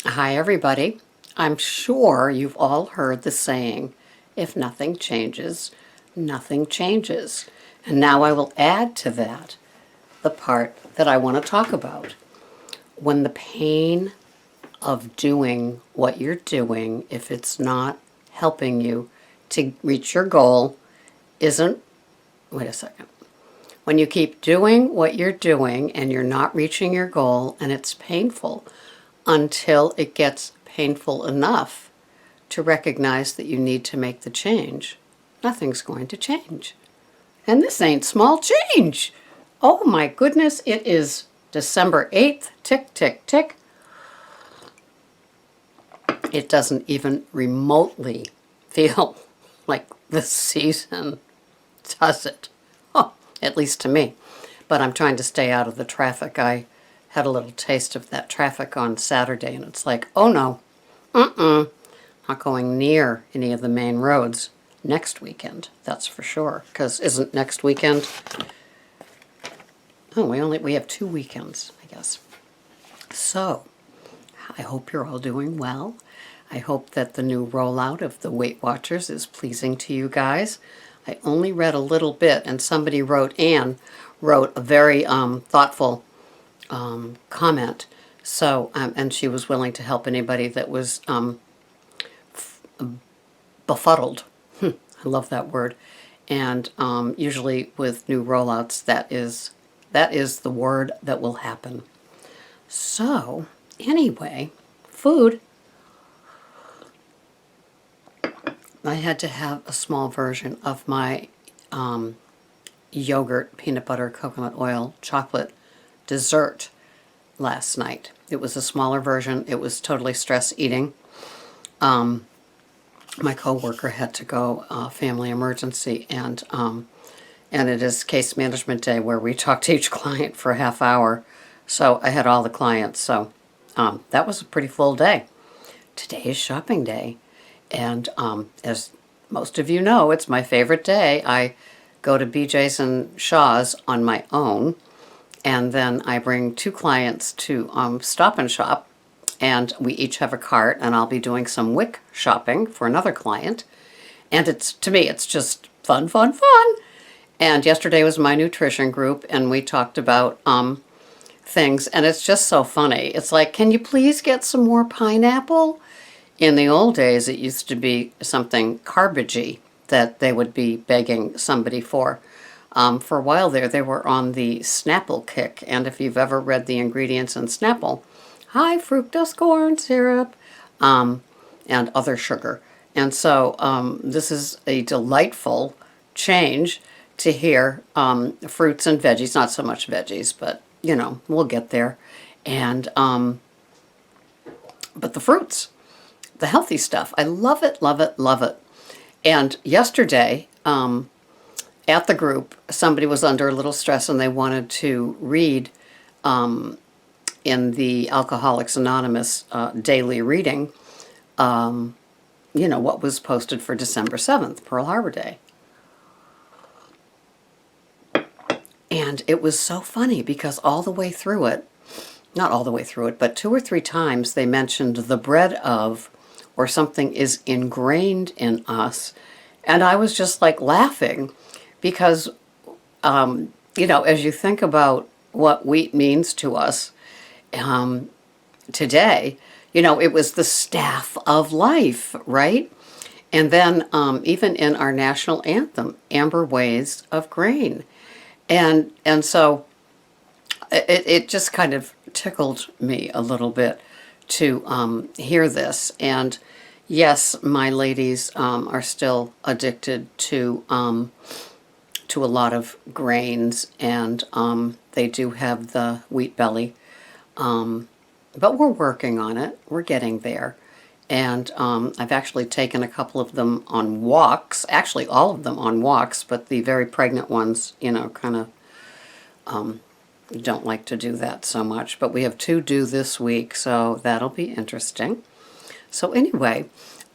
Hi, everybody. I'm sure you've all heard the saying, if nothing changes, nothing changes. And now I will add to that the part that I want to talk about. When the pain of doing what you're doing, if it's not helping you to reach your goal, isn't, wait a second. When you keep doing what you're doing and you're not reaching your goal and it's painful until it gets painful enough to recognize that you need to make the change, nothing's going to change. And this ain't small change. Oh my goodness, it is December 8th. Tick, tick, tick. It doesn't even remotely feel like the season, does it? Oh, at least to me. But I'm trying to stay out of the traffic. I had a little taste of that traffic on Saturday, and it's like, oh no, not going near any of the main roads next weekend, that's for sure. Because isn't next weekend? Oh, we have 2 weekends, I guess. So, I hope you're all doing well. I hope that the new rollout of the Weight Watchers is pleasing to you guys. I only read a little bit, and somebody Anne wrote a very thoughtful comment. So, and she was willing to help anybody that was befuddled. I love that word. And usually with new rollouts, that is the word that will happen. So, anyway, food. I had to have a small version of my yogurt, peanut butter, coconut oil, chocolate dessert last night. It was a smaller version. It was totally stress eating. My coworker had to go family emergency, and it is case management day where we talk to each client for a half hour. So I had all the clients. So that was a pretty full day. Today is shopping day, and as most of you know, it's my favorite day. I go to BJ's and Shaw's on my own, and then I bring 2 clients to Stop and Shop, and we each have a cart, and I'll be doing some WIC shopping for another client. And to me, it's just fun, fun, fun. And yesterday was my nutrition group, and we talked about things, and it's just so funny. It's like, can you please get some more pineapple? In the old days, it used to be something carbagey that they would be begging somebody for. For a while there, they were on the Snapple kick, and if you've ever read the ingredients in Snapple, high fructose corn syrup, and other sugar. And so this is a delightful change to hear fruits and veggies, not so much veggies, but, you know, we'll get there. And, but the fruits, the healthy stuff, I love it, love it, love it. And yesterday, at the group, somebody was under a little stress and they wanted to read in the Alcoholics Anonymous daily reading, you know, what was posted for December 7th, Pearl Harbor Day. And it was so funny because all the way through it, not all the way through it, but 2 or 3 times they mentioned the bread of, or something is ingrained in us. And I was just like laughing because, you know, as you think about what wheat means to us today, you know, it was the staff of life, right? And then even in our national anthem, Amber Ways of Grain. And so it just kind of tickled me a little bit to hear this. And yes, my ladies are still addicted to a lot of grains, and they do have the wheat belly. But we're working on it. We're getting there. And I've actually taken a couple of them on walks, actually all of them on walks, but the very pregnant ones, you know, kind of don't like to do that so much. But we have 2 due this week, so that'll be interesting. So anyway,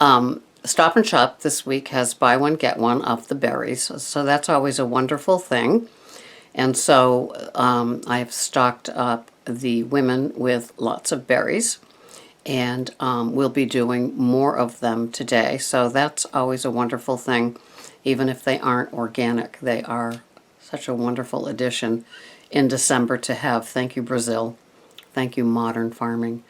Stop and Shop this week has buy one, get one of the berries. So that's always a wonderful thing. And so I've stocked up the women with lots of berries. and we'll be doing more of them today. So that's always a wonderful thing. Even if they aren't organic, they are such a wonderful addition in December to have. Thank you, Brazil. Thank you, modern farming.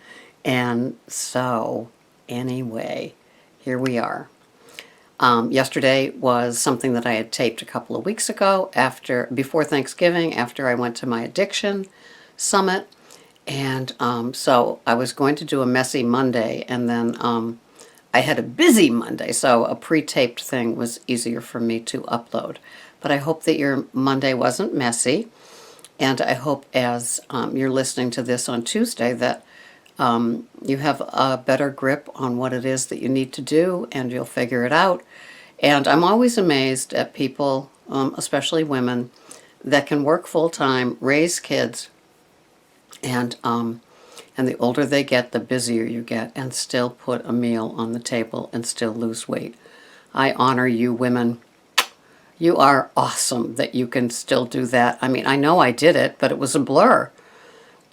And so, anyway, here we are. Yesterday was something that I had taped a couple of weeks ago before Thanksgiving, after I went to my addiction summit. And so I was going to do a messy Monday, and then I had a busy Monday, so a pre-taped thing was easier for me to upload. But I hope that your Monday wasn't messy, and I hope as you're listening to this on Tuesday that you have a better grip on what it is that you need to do, and you'll figure it out. And I'm always amazed at people, especially women, that can work full-time, raise kids, and the older they get, the busier you get, and still put a meal on the table and still lose weight. I honor you women. You are awesome that you can still do that. I mean, I know I did it, but it was a blur.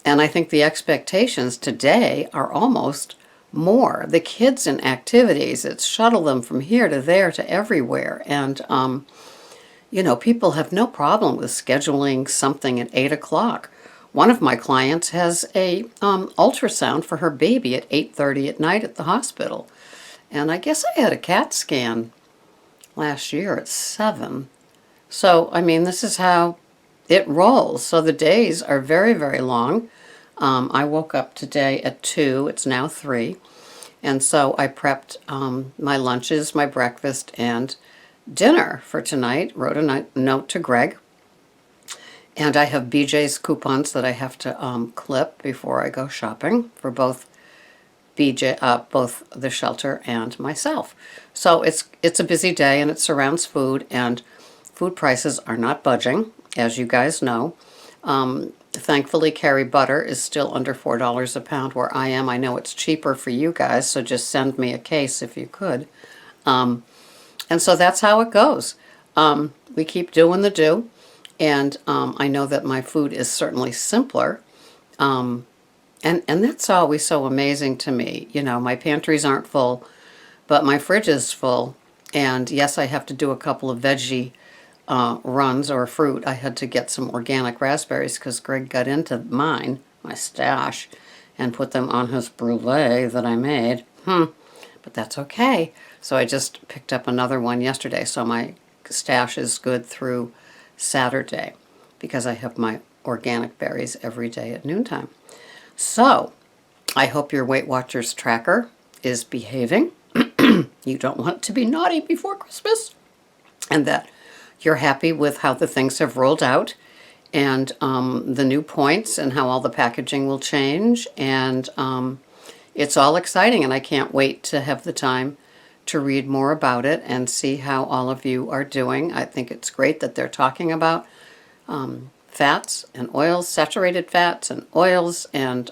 And I think the expectations today are almost more. The kids in activities, it's shuttle them from here to there to everywhere. And, you know, people have no problem with scheduling something at 8 o'clock. One of my clients has a ultrasound for her baby at 8:30 at night at the hospital. And I guess I had a CAT scan last year at 7. So, I mean, this is how it rolls. So the days are very, very long. I woke up today at 2. It's now 3. And so I prepped my lunches, my breakfast, and dinner for tonight. Wrote a note to Greg. And I have BJ's coupons that I have to clip before I go shopping for both both the shelter and myself. So it's a busy day, and it surrounds food, and food prices are not budging, as you guys know. Thankfully, Kerry butter is still under $4 a pound where I am. I know it's cheaper for you guys, so just send me a case if you could. And so that's how it goes. We keep doing the do. And I know that my food is certainly simpler. And that's always so amazing to me. You know, my pantries aren't full, but my fridge is full. And yes, I have to do a couple of veggie runs or fruit. I had to get some organic raspberries because Greg got into mine, my stash, and put them on his brulee that I made. But that's okay. So I just picked up another one yesterday. So my stash is good through Saturday because I have my organic berries every day at noontime. So I hope your Weight Watchers tracker is behaving. You don't want it to be naughty before Christmas, and that you're happy with how the things have rolled out, and the new points, and how all the packaging will change, and it's all exciting, and I can't wait to have the time to read more about it and see how all of you are doing. I think it's great that they're talking about fats and oils, saturated fats and oils, and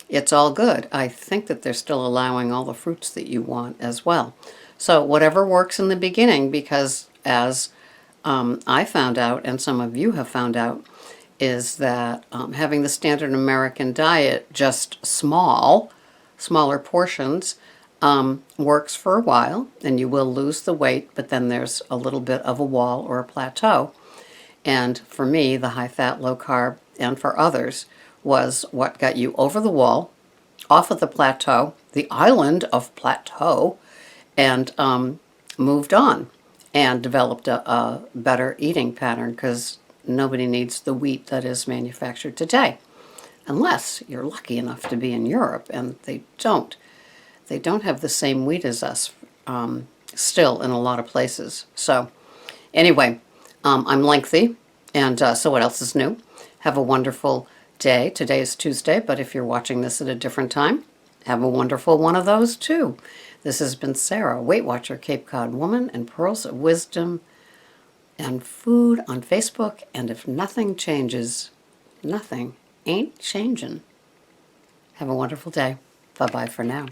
it's all good. I think that they're still allowing all the fruits that you want as well. So whatever works in the beginning, because as I found out, and some of you have found out, is that having the standard American diet, just smaller portions, works for a while, and you will lose the weight, but then there's a little bit of a wall or a plateau. And for me, the high-fat, low-carb, and for others, was what got you over the wall, off of the plateau, the island of plateau, and moved on and developed a better eating pattern, because nobody needs the wheat that is manufactured today, unless you're lucky enough to be in Europe, and they don't. They don't have the same wheat as us still in a lot of places. So anyway, I'm lengthy, and so what else is new? Have a wonderful day. Today is Tuesday, but if you're watching this at a different time, have a wonderful one of those too. This has been Sarah, Weight Watcher, Cape Cod Woman, and Pearls of Wisdom and Food on Facebook. And if nothing changes, nothing ain't changing. Have a wonderful day. Bye-bye for now.